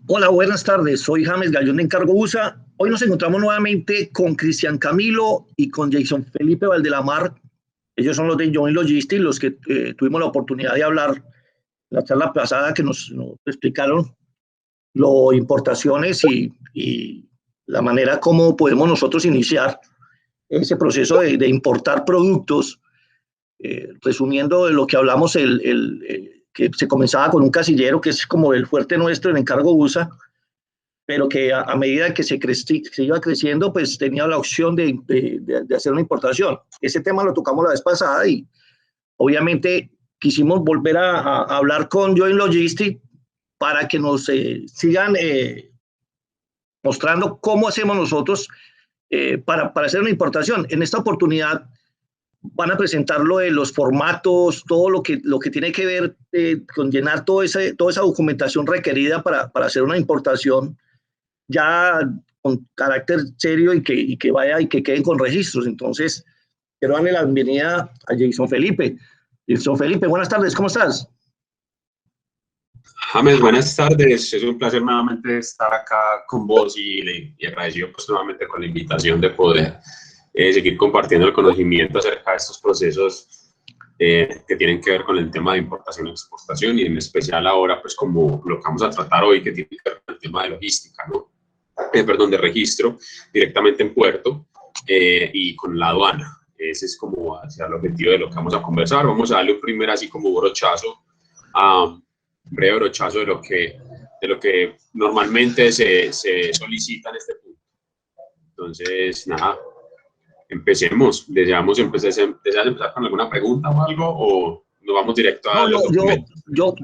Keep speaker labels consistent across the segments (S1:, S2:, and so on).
S1: Hola, buenas tardes. Soy James Gallón de Encargo USA. Hoy nos encontramos nuevamente con Cristian Camilo y con Jason Felipe Valdelamar. Ellos son los de Joint Logistics, los que tuvimos la oportunidad de hablar en la charla pasada que nos explicaron lo importaciones y la manera como podemos nosotros iniciar ese proceso de importar productos. Resumiendo de lo que hablamos, que se comenzaba con un casillero, que es como el fuerte nuestro en Encargo USA, pero que a medida que se iba creciendo, pues tenía la opción de hacer una importación. Ese tema lo tocamos la vez pasada y obviamente quisimos volver a hablar con Joint Logistics para que nos sigan mostrando cómo hacemos nosotros para hacer una importación. En esta oportunidad van a presentar lo de los formatos, todo lo que tiene que ver con llenar toda esa documentación requerida para hacer una importación ya con carácter serio y que vaya y que queden con registros. Entonces, quiero darle la bienvenida a Jason Felipe. Jason Felipe, buenas tardes, ¿cómo estás?
S2: James, buenas tardes. Es un placer nuevamente estar acá con vos y agradecido pues nuevamente con la invitación de poder seguir compartiendo el conocimiento acerca de estos procesos que tienen que ver con el tema de importación y exportación y en especial ahora pues como lo que vamos a tratar hoy que tiene que ver con el tema de logística, ¿no? Perdón, de registro directamente en puerto y con la aduana. Ese es como hacia el objetivo de lo que vamos a conversar. Vamos a darle un primer así como brochazo a breve brochazo de lo que normalmente se solicita en este punto. Entonces, nada, empecemos. ¿Deseas empezar con alguna pregunta o algo o nos vamos directo a los documentos?
S1: Yo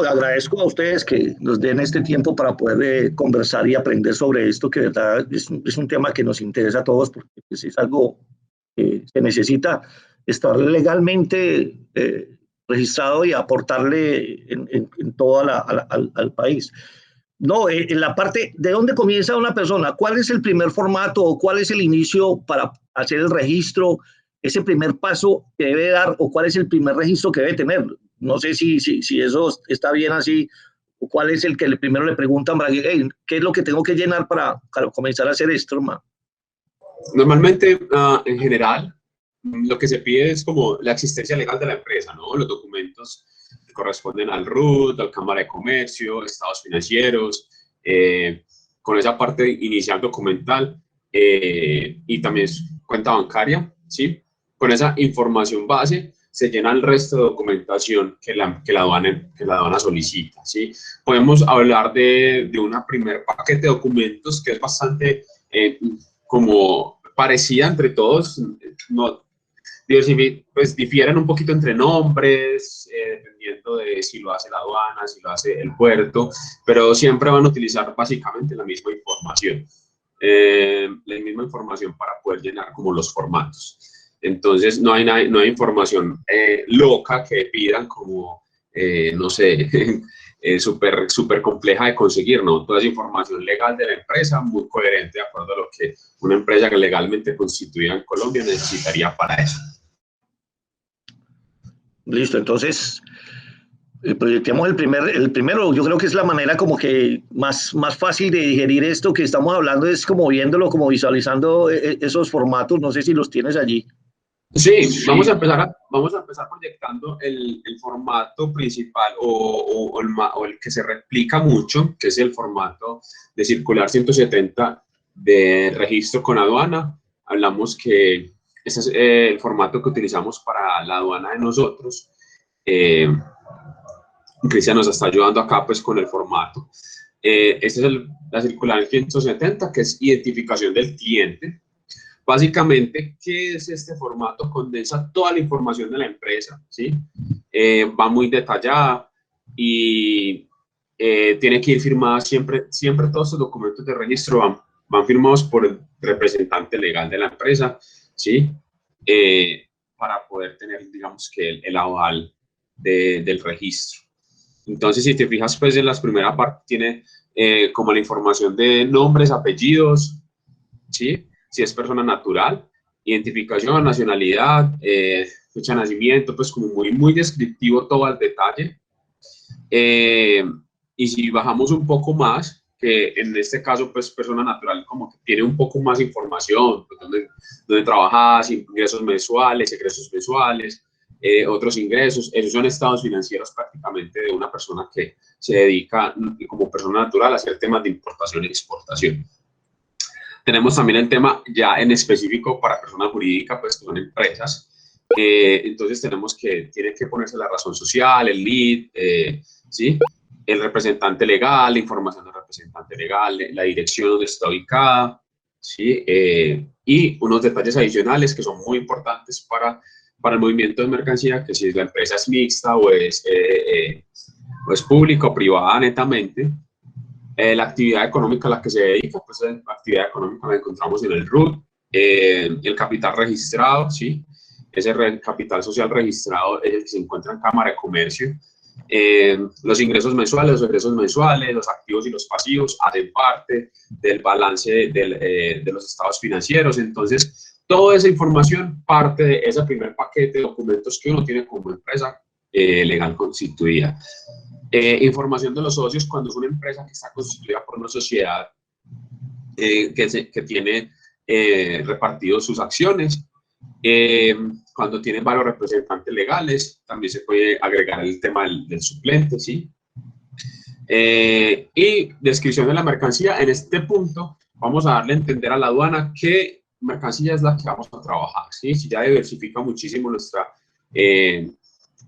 S1: agradezco a ustedes que nos den este tiempo para poder conversar y aprender sobre esto, que de verdad es un tema que nos interesa a todos porque pues, es algo que se necesita estar legalmente registrado y aportarle en todo al país. No, en la parte de dónde comienza una persona, ¿cuál es el primer formato o cuál es el inicio para hacer el registro? Ese primer paso que debe dar o cuál es el primer registro que debe tener. No sé si eso está bien así o cuál es el que primero le preguntan, hey, ¿qué es lo que tengo que llenar para comenzar a hacer esto, hermano?
S2: Normalmente, en general, lo que se pide es como la existencia legal de la empresa, ¿no? Los documentos que corresponden al RUT, al Cámara de Comercio, estados financieros, con esa parte inicial documental y también cuenta bancaria, ¿sí? Con esa información base se llena el resto de documentación que la aduana solicita, ¿sí? Podemos hablar de una primer paquete de documentos que es bastante como parecida entre todos, no, pues difieren un poquito entre nombres, dependiendo de si lo hace la aduana, si lo hace el puerto, pero siempre van a utilizar básicamente la misma información para poder llenar como los formatos. Entonces no hay información loca que pidan como, no sé, súper compleja de conseguir, ¿no? Toda esa información legal de la empresa, muy coherente de acuerdo a lo que una empresa legalmente constituida en Colombia necesitaría para eso.
S1: Listo, entonces proyectemos el primero, yo creo que es la manera como que más fácil de digerir esto que estamos hablando, es como viéndolo, como visualizando esos formatos, no sé si los tienes allí.
S2: Sí, vamos a empezar proyectando el formato principal o el que se replica mucho, que es el formato de circular 170 de registro con aduana. Hablamos que ese es el formato que utilizamos para la aduana de nosotros. Cristian nos está ayudando acá pues con el formato. Esta es la circular 170, que es identificación del cliente. Básicamente, ¿qué es este formato? Condensa toda la información de la empresa, ¿sí? Va muy detallada y tiene que ir firmada siempre todos estos documentos de registro van firmados por el representante legal de la empresa, ¿sí? Para poder tener, digamos, que el aval del registro. Entonces, si te fijas, pues en las primeras partes tiene como la información de nombres, apellidos, ¿sí? Si es persona natural, identificación, nacionalidad, fecha de nacimiento, pues como muy descriptivo todo al detalle. Y si bajamos un poco más, que en este caso, pues persona natural como que tiene un poco más información, pues, dónde trabajas, ingresos mensuales, egresos mensuales, otros ingresos, esos son estados financieros prácticamente de una persona que se dedica como persona natural a hacer temas de importación y exportación. Tenemos también el tema ya en específico para persona jurídica, pues que son empresas. Entonces tenemos que, tiene que ponerse la razón social, el lead, ¿sí? El representante legal, la información del representante legal, la dirección donde está ubicada, ¿sí? Y unos detalles adicionales que son muy importantes para el movimiento de mercancía, que si la empresa es mixta o es pública o privada netamente. La actividad económica a la que se dedica, pues la actividad económica la encontramos en el RUT, el capital registrado, ¿sí? Ese capital social registrado es el que se encuentra en Cámara de Comercio. Los ingresos mensuales, los egresos mensuales, los activos y los pasivos hacen parte del balance de los estados financieros. Entonces, toda esa información parte de ese primer paquete de documentos que uno tiene como empresa legal constituida. Información de los socios cuando es una empresa que está constituida por una sociedad que tiene repartidos sus acciones. Cuando tienen varios representantes legales, también se puede agregar el tema del suplente, ¿sí? Y descripción de la mercancía. En este punto vamos a darle a entender a la aduana qué mercancía es la que vamos a trabajar, ¿sí? Si ya diversifica muchísimo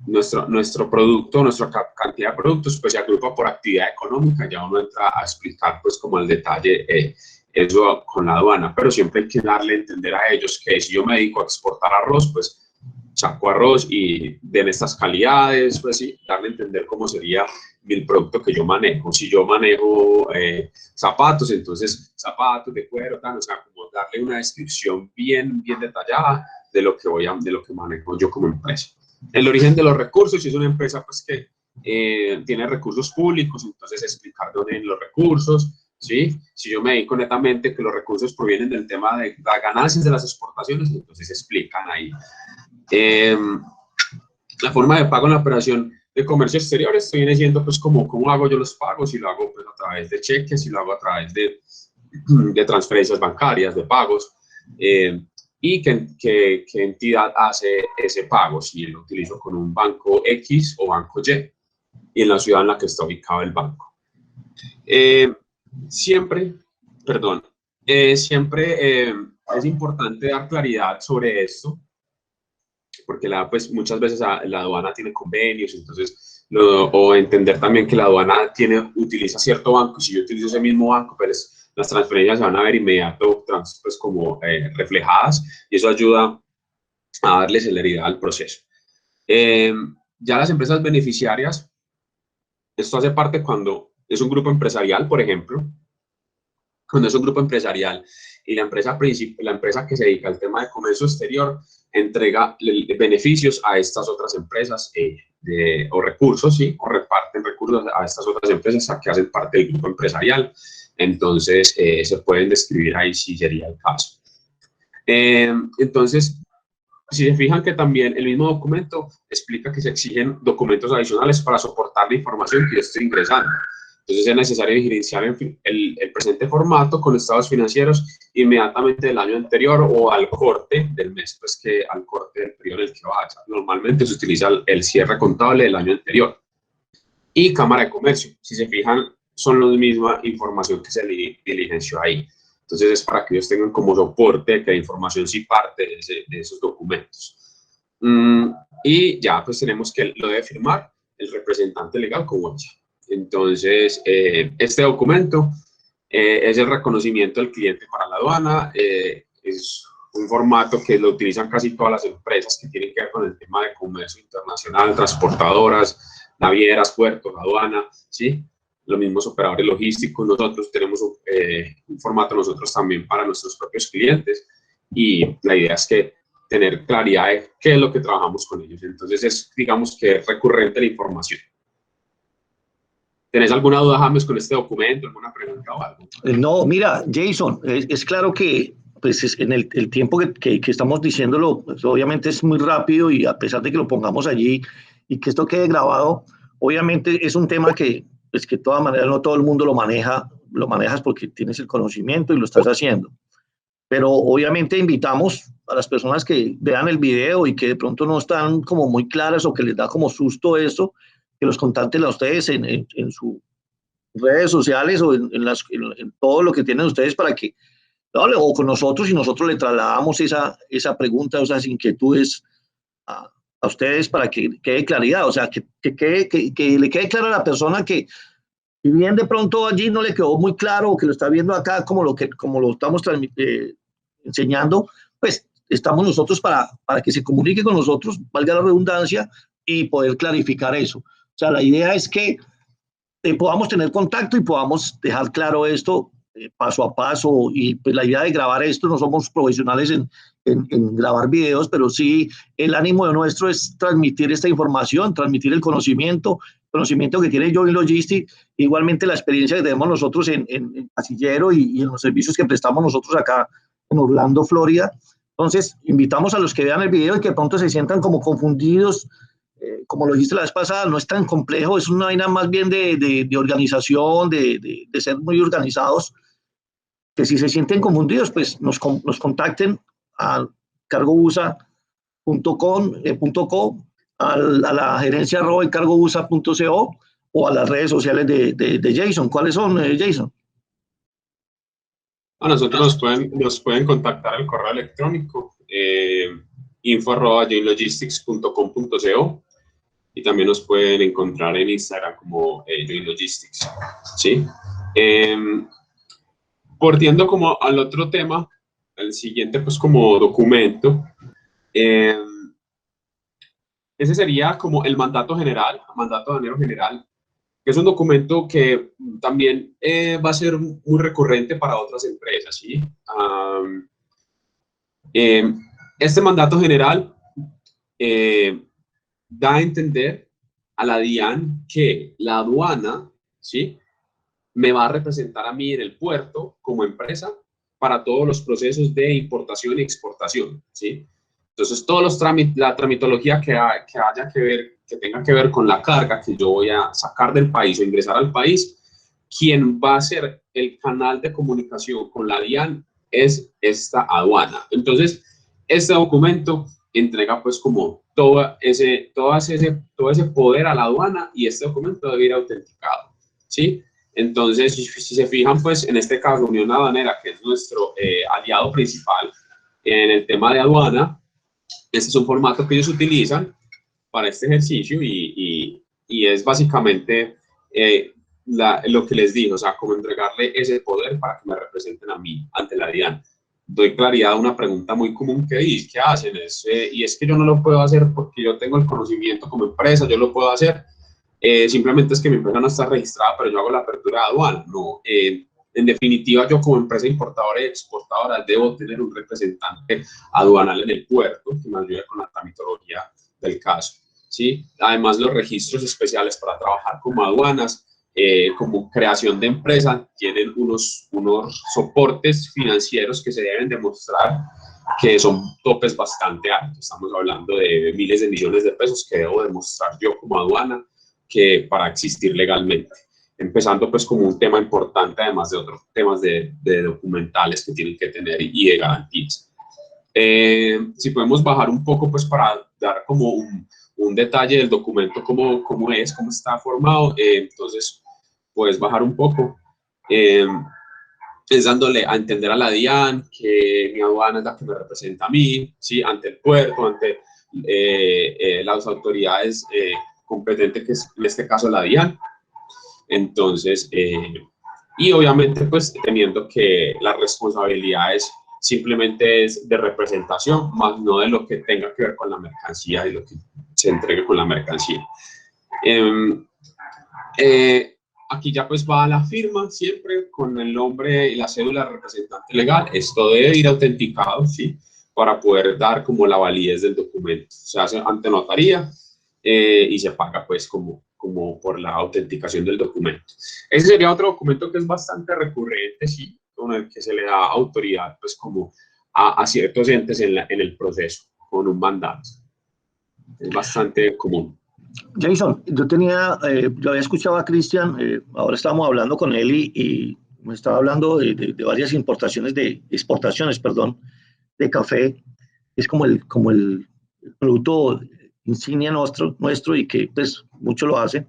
S2: nuestro producto, nuestra cantidad de productos, pues se agrupa por actividad económica, ya uno entra a explicar pues como el detalle eso con la aduana, pero siempre hay que darle a entender a ellos que si yo me dedico a exportar arroz, pues saco arroz y de estas calidades, pues sí, darle a entender cómo sería el producto que yo manejo. Si yo manejo zapatos, entonces zapatos de cuero, tal, o sea, como darle una descripción bien detallada de lo que manejo yo como empresa. El origen de los recursos, si es una empresa pues que tiene recursos públicos, entonces explicar dónde vienen los recursos, ¿sí? Si yo me dedico netamente que los recursos provienen del tema de las ganancias de las exportaciones, entonces explican ahí. La forma de pago en la operación de comercio exterior, esto viene siendo pues cómo hago yo los pagos, si lo hago pues a través de cheques, si lo hago a través de transferencias bancarias, de pagos, y qué entidad hace ese pago, si lo utilizo con un banco X o banco Y, y en la ciudad en la que está ubicado el banco. Siempre es importante dar claridad sobre esto, porque pues muchas veces la aduana tiene convenios, entonces, o entender también que la aduana utiliza cierto banco, y si yo utilizo ese mismo banco, pues las transferencias se van a ver inmediato pues como reflejadas, y eso ayuda a darle celeridad al proceso. Ya las empresas beneficiarias, esto hace parte cuando es un grupo empresarial, por ejemplo, cuando es un grupo empresarial y la empresa que se dedica al tema de comercio exterior entrega beneficios a estas otras empresas o recursos, ¿sí? O reparten recursos a estas otras empresas que hacen parte del grupo empresarial. Entonces, se pueden describir ahí si sería el caso. Entonces, si se fijan que también el mismo documento explica que se exigen documentos adicionales para soportar la información que yo estoy ingresando. Entonces es necesario diligenciar el presente formato con estados financieros inmediatamente del año anterior o al corte del mes, pues que al corte del periodo en el que vaya. Normalmente se utiliza el cierre contable del año anterior. Y Cámara de Comercio, si se fijan, son la misma información que se diligenció ahí. Entonces es para que ellos tengan como soporte que la información sí parte de esos documentos. Y ya pues tenemos que lo debe firmar el representante legal como ella. Entonces, este documento es el reconocimiento del cliente para la aduana, es un formato que lo utilizan casi todas las empresas que tienen que ver con el tema de comercio internacional, transportadoras, navieras, puertos, aduana, ¿sí? Los mismos operadores logísticos. Nosotros tenemos un formato nosotros también para nuestros propios clientes, y la idea es que tener claridad de qué es lo que trabajamos con ellos. Entonces, es, digamos que es recurrente la información. ¿Tenés alguna duda, James, con este documento? ¿Alguna pregunta o algo?
S1: No, mira, Jason, es claro que pues en el tiempo que estamos diciéndolo, pues obviamente es muy rápido, y a pesar de que lo pongamos allí y que esto quede grabado, obviamente es un tema que pues que de todas maneras no todo el mundo lo manejas porque tienes el conocimiento y lo estás haciendo. Pero obviamente invitamos a las personas que vean el video y que de pronto no están como muy claras o que les da como susto esto, que los contacten a ustedes en sus redes sociales o en todo lo que tienen ustedes para que, ¿vale? O con nosotros y nosotros le trasladamos esa pregunta, esas inquietudes a ustedes para que quede claridad, o sea, que le quede claro a la persona que si bien de pronto allí no le quedó muy claro o que lo está viendo acá como lo estamos enseñando, pues estamos nosotros para que se comunique con nosotros, valga la redundancia, y poder clarificar eso. O sea, la idea es que podamos tener contacto y podamos dejar claro esto paso a paso. Y pues la idea de grabar esto, no somos profesionales en grabar videos, pero sí el ánimo de nuestro es transmitir esta información, transmitir el conocimiento que tiene Join Logistics, igualmente la experiencia que tenemos nosotros en Casillero y en los servicios que prestamos nosotros acá en Orlando, Florida. Entonces, invitamos a los que vean el video y que pronto se sientan como confundidos. Como lo dijiste la vez pasada, no es tan complejo, es una vaina más bien de organización, de ser muy organizados, que si se sienten confundidos, pues nos contacten a cargousa.com, a la gerencia @cargousa.co o a las redes sociales de Jason. ¿Cuáles son, Jason?
S2: A nosotros nos pueden contactar al correo electrónico info@joinlogistics.com.co y también nos pueden encontrar en Instagram como Join Logistics, ¿sí? Partiendo como al otro tema, el siguiente pues como documento, ese sería como el mandato de enero general, que es un documento que también va a ser muy recurrente para otras empresas, ¿sí? Este mandato general da a entender a la DIAN que la aduana, ¿sí?, me va a representar a mí en el puerto como empresa para todos los procesos de importación y exportación, ¿sí? Entonces, todos los la tramitología que haya que ver, que tenga que ver con la carga que yo voy a sacar del país o ingresar al país, quien va a ser el canal de comunicación con la DIAN es esta aduana. Entonces, este documento entrega pues como todo ese poder a la aduana y este documento debe ir autenticado, ¿sí? Entonces, si se fijan, pues en este caso, Unión Aduanera, que es nuestro aliado principal en el tema de aduana, este es un formato que ellos utilizan para este ejercicio y es básicamente lo que les digo, o sea, como entregarle ese poder para que me representen a mí ante la DIAN. Doy claridad a una pregunta muy común que hacen, y es que yo no lo puedo hacer porque yo tengo el conocimiento como empresa, yo lo puedo hacer. Simplemente es que mi empresa no está registrada, pero yo hago la apertura de aduana. No, en definitiva, yo como empresa importadora y exportadora debo tener un representante aduanal en el puerto que me ayude con la tramitología del caso, ¿sí? Además, los registros especiales para trabajar como aduanas, como creación de empresa, tienen unos soportes financieros que se deben demostrar que son topes bastante altos. Estamos hablando de miles de millones de pesos que debo demostrar yo como aduana que para existir legalmente. Empezando pues como un tema importante, además de otros temas de documentales que tienen que tener y de garantías. Si podemos bajar un poco pues para dar como un detalle del documento, cómo está formado, entonces puedes bajar un poco. Es dándole a entender a la DIAN que mi aduana es la que me representa a mí, ¿sí? Ante el puerto, ante las autoridades competente, que es en este caso la DIAN. Entonces, y obviamente pues teniendo que las responsabilidades simplemente es de representación, más no de lo que tenga que ver con la mercancía y lo que se entregue con la mercancía. Aquí ya pues va la firma siempre con el nombre y la cédula del representante legal. Esto debe ir autenticado, ¿sí?, para poder dar como la validez del documento. Se hace ante notaría y se paga pues como por la autenticación del documento. Ese sería otro documento que es bastante recurrente, sí, con el que se le da autoridad pues como a ciertos entes en el proceso con un mandato. Es bastante común.
S1: Jason, yo había escuchado a Cristian, ahora estábamos hablando con él y me estaba hablando de varias exportaciones, perdón, de café. Es como el producto insignia nuestro y que pues muchos lo hacen.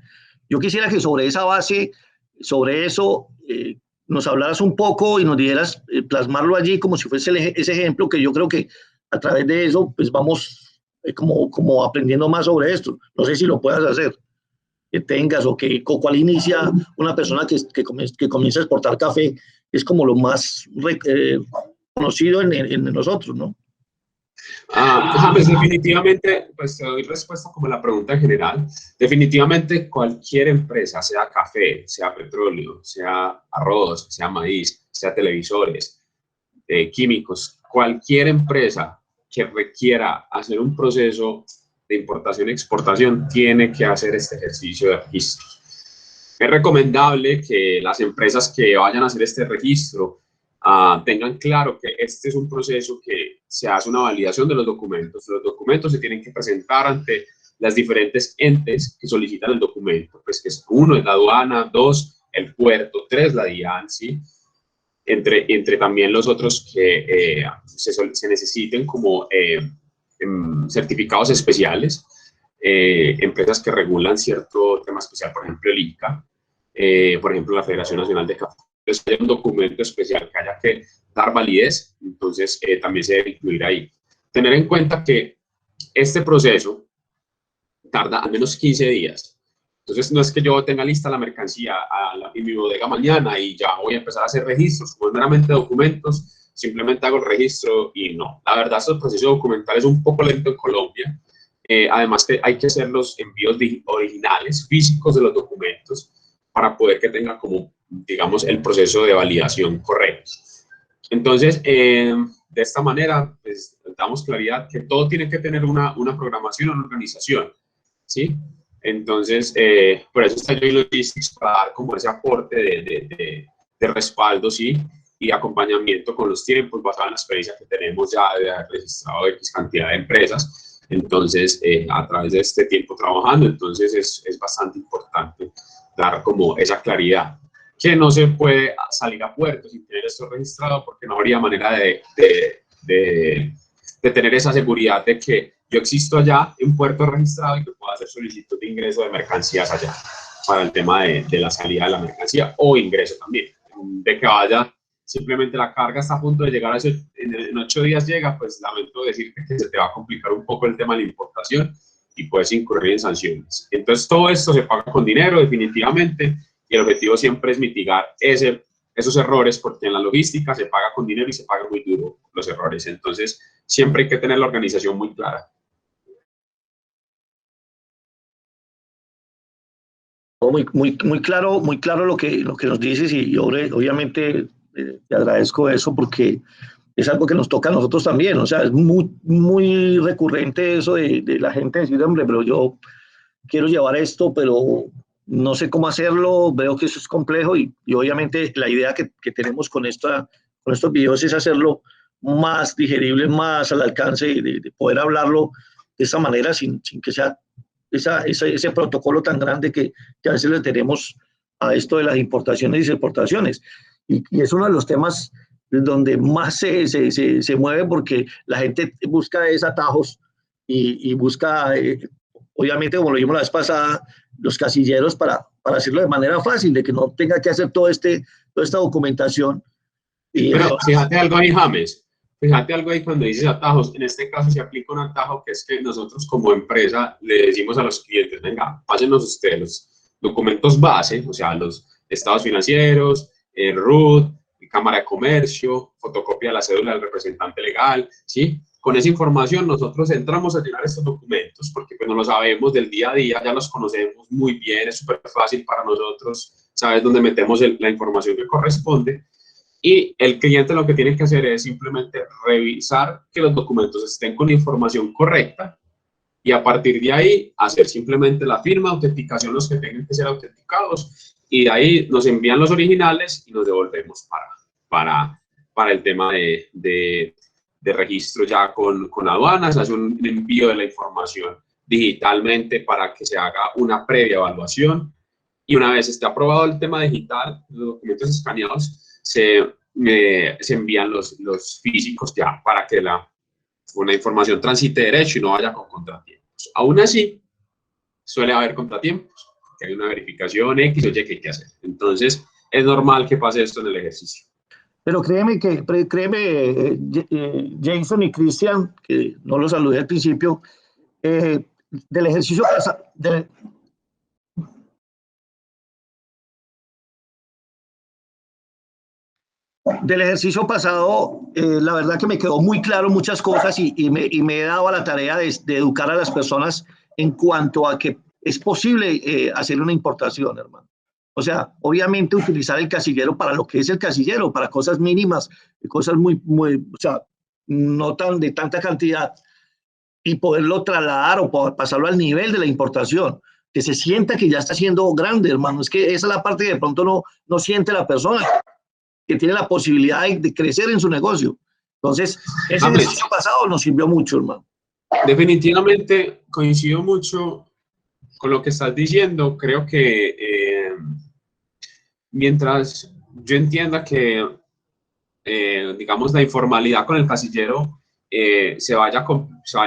S1: Yo quisiera que sobre esa base, sobre eso, nos hablaras un poco y nos dijeras, plasmarlo allí como si fuese ese ejemplo que yo creo que a través de eso pues vamos como aprendiendo más sobre esto. No sé si lo puedas hacer, que tengas o cuál inicia una persona que comienza a exportar café, es como lo más conocido en nosotros, ¿no?
S2: James, definitivamente, pues te doy respuesta como la pregunta en general. Definitivamente cualquier empresa, sea café, sea petróleo, sea arroz, sea maíz, sea televisores, químicos, cualquier empresa que requiera hacer un proceso de importación y exportación tiene que hacer este ejercicio de registro. Es recomendable que las empresas que vayan a hacer este registro tengan claro que este es un proceso que se hace una validación de los documentos. Los documentos se tienen que presentar ante las diferentes entes que solicitan el documento, pues que es uno, es la aduana, dos, el puerto, tres, la DIAN, ¿sí? Entre también los otros que se necesiten como certificados especiales, empresas que regulan cierto tema especial, por ejemplo el ICA, por ejemplo la Federación Nacional de Café. Entonces hay un documento especial que haya que dar validez, entonces también se debe incluir ahí. Tener en cuenta que este proceso tarda al menos 15 días. Entonces, no es que yo tenga lista la mercancía en mi bodega mañana y ya voy a empezar a hacer registros, como es meramente documentos, simplemente hago el registro y no. La verdad, este proceso documental es un poco lento en Colombia. Además, que hay que hacer los envíos originales, físicos de los documentos, para poder que tenga como, digamos, el proceso de validación correcto. Entonces, de esta manera, pues, damos claridad que todo tiene que tener una programación, una organización, ¿sí? Entonces, por eso está Join Logistics, para dar como ese aporte de respaldo, ¿sí? Y acompañamiento con los tiempos, basado en la experiencia que tenemos ya de haber registrado X cantidad de empresas. Entonces, a través de este tiempo trabajando, entonces es bastante importante dar como esa claridad, que no se puede salir a puerto sin tener esto registrado, porque no habría manera de tener esa seguridad de que yo existo allá en puerto registrado y que pueda hacer solicitud de ingreso de mercancías allá para el tema de la salida de la mercancía o ingreso también, de que vaya simplemente la carga está a punto de llegar, en 8 días llega, pues lamento decirte que se te va a complicar un poco el tema de la importación y puedes incurrir en sanciones. Entonces todo esto se paga con dinero definitivamente y el objetivo siempre es mitigar esos errores, porque en la logística se paga con dinero y se paga muy duro los errores. Entonces siempre hay que tener la organización muy clara.
S1: Muy claro lo que nos dices y obviamente te agradezco eso porque es algo que nos toca a nosotros también, o sea, es muy recurrente eso de la gente decir, hombre, pero yo quiero llevar esto, pero no sé cómo hacerlo, veo que eso es complejo y obviamente la idea que tenemos con estos videos es hacerlo más digerible, más al alcance de poder hablarlo de esa manera sin que sea ese protocolo tan grande que a veces le tenemos a esto de las importaciones y exportaciones. Y es uno de los temas donde más se mueve porque la gente busca desatajos y busca, obviamente, como lo vimos la vez pasada, los casilleros para hacerlo de manera fácil, de que no tenga que hacer toda esta documentación.
S2: Pero fíjate algo ahí, James. Fíjate algo ahí cuando dices atajos. En este caso se aplica un atajo que es que nosotros como empresa le decimos a los clientes, venga, pásenos ustedes los documentos base, o sea, los estados financieros, el RUT, Cámara de Comercio, fotocopia de la cédula del representante legal, ¿sí? Con esa información nosotros entramos a llenar estos documentos porque pues no lo sabemos del día a día, ya los conocemos muy bien, es súper fácil para nosotros, sabes dónde metemos la información que corresponde. Y el cliente lo que tiene que hacer es simplemente revisar que los documentos estén con la información correcta y a partir de ahí hacer simplemente la firma, autenticación, los que tengan que ser autenticados, y de ahí nos envían los originales y nos devolvemos para el tema de registro ya con aduanas, hace un envío de la información digitalmente para que se haga una previa evaluación. Y una vez esté aprobado el tema digital, los documentos escaneados, se envían los físicos ya para que una información transite derecho y no vaya con contratiempos. Aún así, suele haber contratiempos, que hay una verificación X o Y que hay que hacer. Entonces, es normal que pase esto en el ejercicio.
S1: Pero créeme, Jason y Cristian, que no los saludé al principio, del ejercicio pasado, la verdad que me quedó muy claro muchas cosas y me he dado a la tarea de educar a las personas en cuanto a que es posible hacer una importación, hermano. O sea, obviamente utilizar el casillero para lo que es el casillero, para cosas mínimas, cosas o sea, no de tanta cantidad, y poderlo trasladar o pasarlo al nivel de la importación, que se sienta que ya está siendo grande, hermano. Es que esa es la parte que de pronto no siente la persona, que tiene la posibilidad de crecer en su negocio. Entonces, ese ejercicio pasado nos sirvió mucho, hermano.
S2: Definitivamente coincido mucho con lo que estás diciendo. Creo que mientras yo entienda que, digamos, la informalidad con el casillero se vaya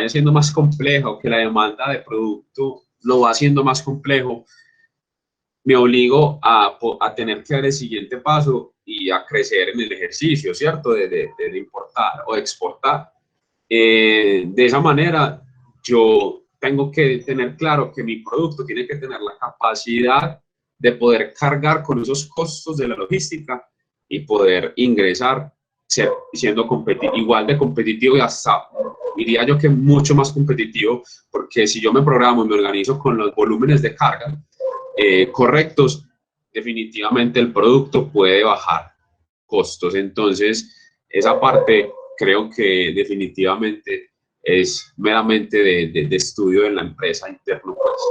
S2: haciendo más complejo, que la demanda de producto lo va haciendo más complejo, me obligo a tener que dar el siguiente paso y a crecer en el ejercicio, ¿cierto? De importar o exportar. De esa manera, yo tengo que tener claro que mi producto tiene que tener la capacidad de poder cargar con esos costos de la logística y poder ingresar siendo igual de competitivo y hasta, diría yo que mucho más competitivo, porque si yo me programo y me organizo con los volúmenes de carga correctos, definitivamente el producto puede bajar costos. Entonces, esa parte creo que definitivamente es meramente de estudio en la empresa interno. Pues.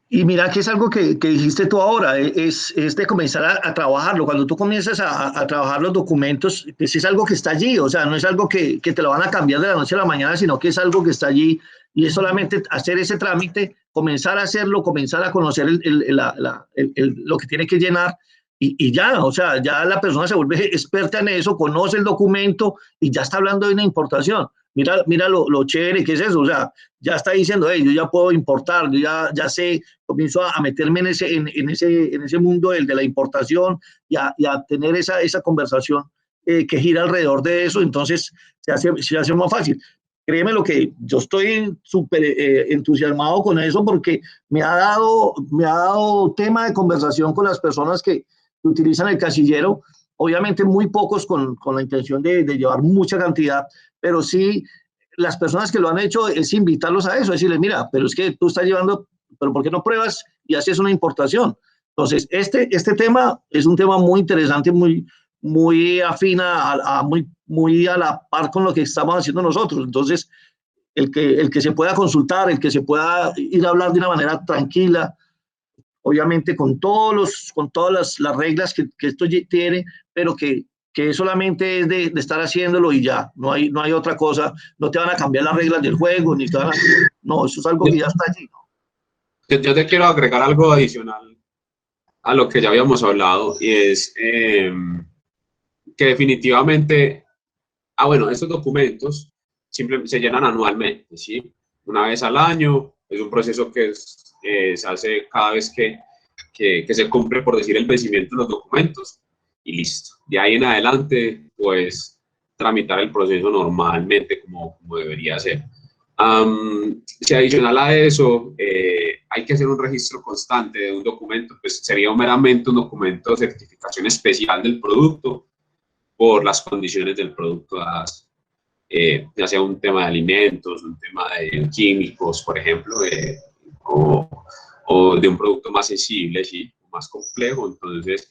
S1: Y mira que es algo que dijiste tú ahora, es de comenzar a trabajarlo. Cuando tú comienzas a trabajar los documentos, pues es algo que está allí, o sea, no es algo que te lo van a cambiar de la noche a la mañana, sino que es algo que está allí y es solamente hacer ese trámite, comenzar a hacerlo, comenzar a conocer lo que tiene que llenar y ya, o sea, ya la persona se vuelve experta en eso, conoce el documento y ya está hablando de una importación. Mira lo chévere que es eso, o sea, ya está diciendo, hey, yo ya puedo importar, yo ya sé, comienzo a meterme en ese mundo de la importación y a tener esa conversación que gira alrededor de eso, entonces se hace más fácil. Créeme lo que yo estoy súper entusiasmado con eso porque me ha dado tema de conversación con las personas que utilizan el casillero, obviamente muy pocos con la intención de llevar mucha cantidad, pero sí las personas que lo han hecho es invitarlos a eso, decirles, mira, pero es que tú estás llevando, pero ¿por qué no pruebas y haces una importación? Entonces, este tema es un tema muy interesante, muy afín muy a la par con lo que estamos haciendo nosotros. Entonces, el que se pueda consultar, el que se pueda ir a hablar de una manera tranquila, obviamente con todas las reglas que esto tiene, pero que solamente es de estar haciéndolo y ya, no hay otra cosa, no te van a cambiar las reglas del juego, no, eso es algo que ya está allí.
S2: Yo te quiero agregar algo adicional a lo que ya habíamos hablado y es que definitivamente, bueno, estos documentos simplemente se llenan anualmente, ¿sí? Una vez al año, es un proceso que se hace cada vez que se cumple, por decir, el vencimiento de los documentos y listo. De ahí en adelante, pues, tramitar el proceso normalmente como debería ser. Si adicional a eso, hay que hacer un registro constante de un documento, pues sería meramente un documento de certificación especial del producto por las condiciones del producto dadas. Ya sea un tema de alimentos, un tema de químicos, por ejemplo, o de un producto más sensible, ¿sí? Más complejo, entonces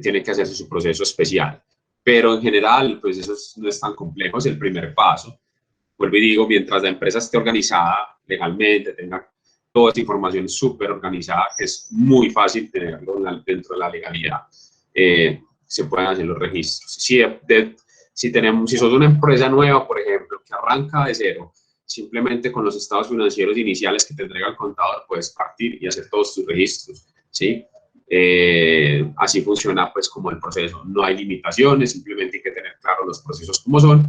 S2: tiene que hacerse su proceso especial. Pero en general, pues eso no es tan complejo, es el primer paso. Vuelvo y digo, mientras la empresa esté organizada legalmente, tenga toda esa información súper organizada, que es muy fácil tenerlo dentro de la legalidad, se pueden hacer los registros. Si sos una empresa nueva, por ejemplo, que arranca de cero, simplemente con los estados financieros iniciales que te entrega el contador puedes partir y hacer todos tus registros, ¿sí? Así funciona pues como el proceso, no hay limitaciones, simplemente hay que tener claro los procesos como son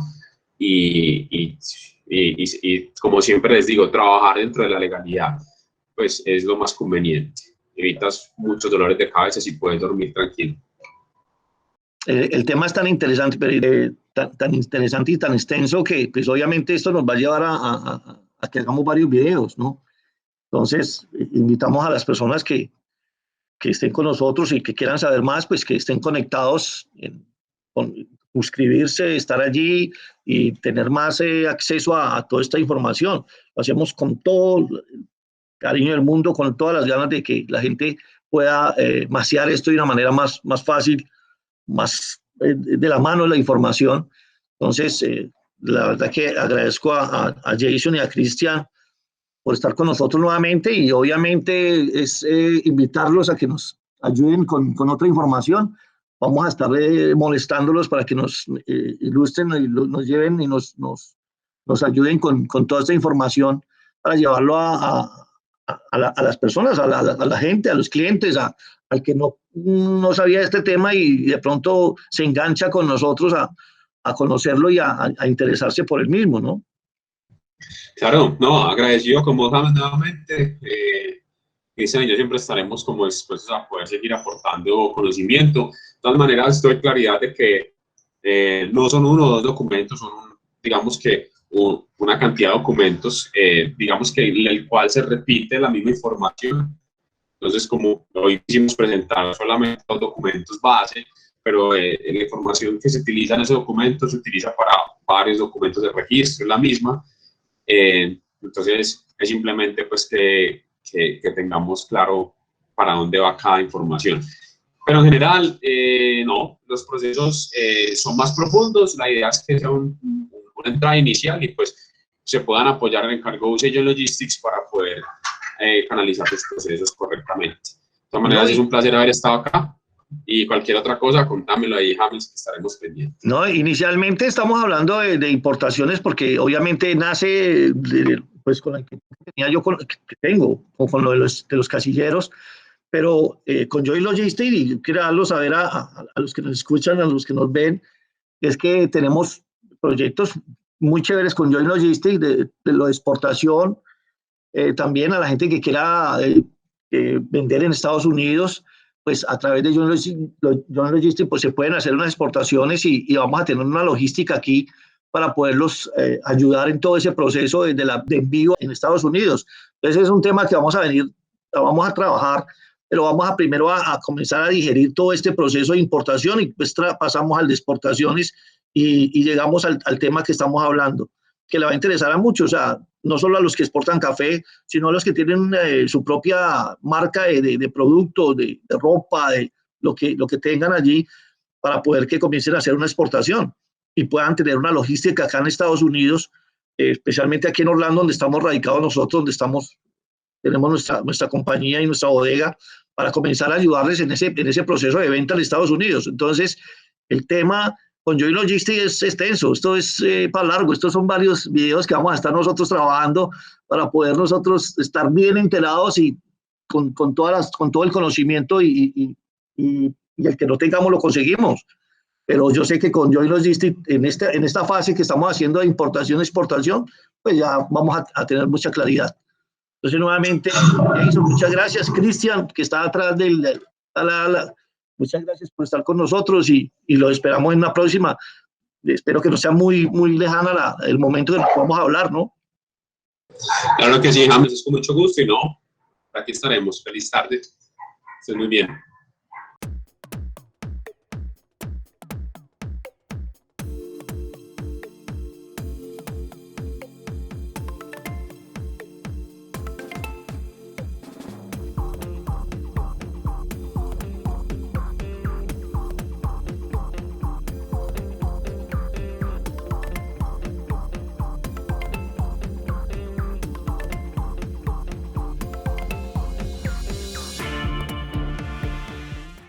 S2: y como siempre les digo, trabajar dentro de la legalidad pues es lo más conveniente, evitas muchos dolores de cabeza y puedes dormir tranquilo.
S1: El tema es tan interesante, pero, tan interesante y tan extenso que pues obviamente esto nos va a llevar a que hagamos varios videos, ¿no? Entonces, invitamos a las personas que estén con nosotros y que quieran saber más, pues que estén conectados, suscribirse, estar allí y tener más acceso a toda esta información. Lo hacemos con todo el cariño del mundo, con todas las ganas de que la gente pueda maciar esto de una manera más fácil, más de la mano de la información. Entonces, la verdad que agradezco a Jason y a Cristian por estar con nosotros nuevamente y obviamente es invitarlos a que nos ayuden con otra información. Vamos a estar molestándolos para que nos ilustren y nos lleven y nos ayuden con toda esta información para llevarlo a las personas, a la gente, a los clientes, al que no sabía de este tema y de pronto se engancha con nosotros a conocerlo y a interesarse por el mismo, ¿no?
S2: Claro, no, agradecido con vos nuevamente. Cristian y yo siempre estaremos como dispuestos a poder seguir aportando conocimiento. De todas maneras, estoy claridad de que no son uno o dos documentos, son, digamos que, una cantidad de documentos, digamos que el cual se repite la misma información. Entonces, como hoy quisimos presentar solamente los documentos base, pero la información que se utiliza en ese documento se utiliza para varios documentos de registro, es la misma. Entonces, es simplemente pues que tengamos claro para dónde va cada información. Pero en general, no, los procesos son más profundos. La idea es que sea una entrada inicial y pues se puedan apoyar en Cargo Sello Logistics para poder canalizar los procesos correctamente. De todas maneras, es un placer haber estado acá. Y cualquier otra cosa, contámelo ahí, James, que estaremos pendientes.
S1: No, inicialmente estamos hablando de importaciones porque obviamente nace pues con el que tenía yo, que tengo, con lo de los casilleros, pero con Joy Logistics, y quiero darlo saber a los que nos escuchan, a los que nos ven, es que tenemos proyectos muy chéveres con Joy Logistics de lo de exportación, también a la gente que quiera vender en Estados Unidos, pues a través de Joy Logistics pues se pueden hacer unas exportaciones y vamos a tener una logística aquí para poderlos ayudar en todo ese proceso de envío en Estados Unidos. Entonces es un tema que vamos a trabajar, pero vamos a primero a comenzar a digerir todo este proceso de importación y pues pasamos al de exportaciones y llegamos al tema que estamos hablando, que le va a interesar a muchos, o sea, no solo a los que exportan café, sino a los que tienen su propia marca de productos, de ropa, de lo que tengan allí, para poder que comiencen a hacer una exportación y puedan tener una logística acá en Estados Unidos, especialmente aquí en Orlando, donde estamos radicados nosotros, donde tenemos nuestra compañía y nuestra bodega, para comenzar a ayudarles en ese proceso de venta en Estados Unidos. Entonces, el tema con Joy Logistics es extenso, esto es para largo, estos son varios videos que vamos a estar nosotros trabajando para poder nosotros estar bien enterados y con todo el conocimiento y el que no tengamos lo conseguimos. Pero yo sé que con Joy Logistics, en esta fase que estamos haciendo de importación y exportación, pues ya vamos a tener mucha claridad. Entonces, nuevamente, Jason, muchas gracias. Cristian, que está atrás muchas gracias por estar con nosotros y lo esperamos en una próxima. Espero que no sea muy lejana el momento que nos podamos hablar, ¿no?
S2: Claro que sí, James, es con mucho gusto y no, aquí estaremos. Feliz tarde. Estén muy bien.